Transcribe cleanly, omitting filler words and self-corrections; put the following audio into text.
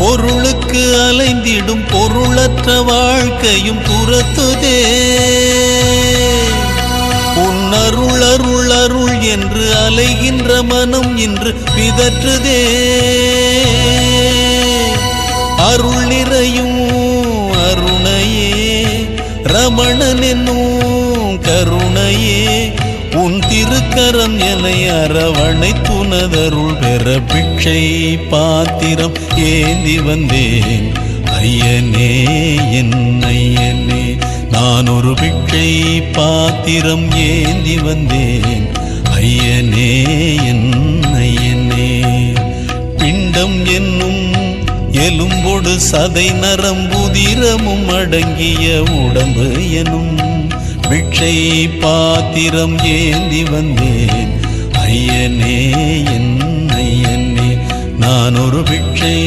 பொருளுக்கு அலைந்திடும் பொருளற்ற வாழ்க்கையும் துரத்துதே. உன்னருள் அருள் அருள் என்று அலைகின்ற மனம் இன்று பிதற்றுதே. அருள் நிறையும் அருணையே ரமணன் என்னும் கருணையே, உன் திருக்கரம் என்னை அரவணை துணதருள் பெற பிக்ஷை பாத்திரம் ஏந்தி வந்தேன். ஐயனே என் ஐயனே, நான் ஒரு பிக்ஷை பாத்திரம் ஏந்தி வந்தேன். ஐயனே என் ஐயனே, பிண்டம் என்னும் எலும்பொடு சதை நரம்புதிரமும் அடங்கிய உடம்பு எனும் பிக்ஷை பாத்திரம் ஏந்தி வந்தேன். ஐயனே என் ஐயனே, நான் ஒரு பிக்ஷை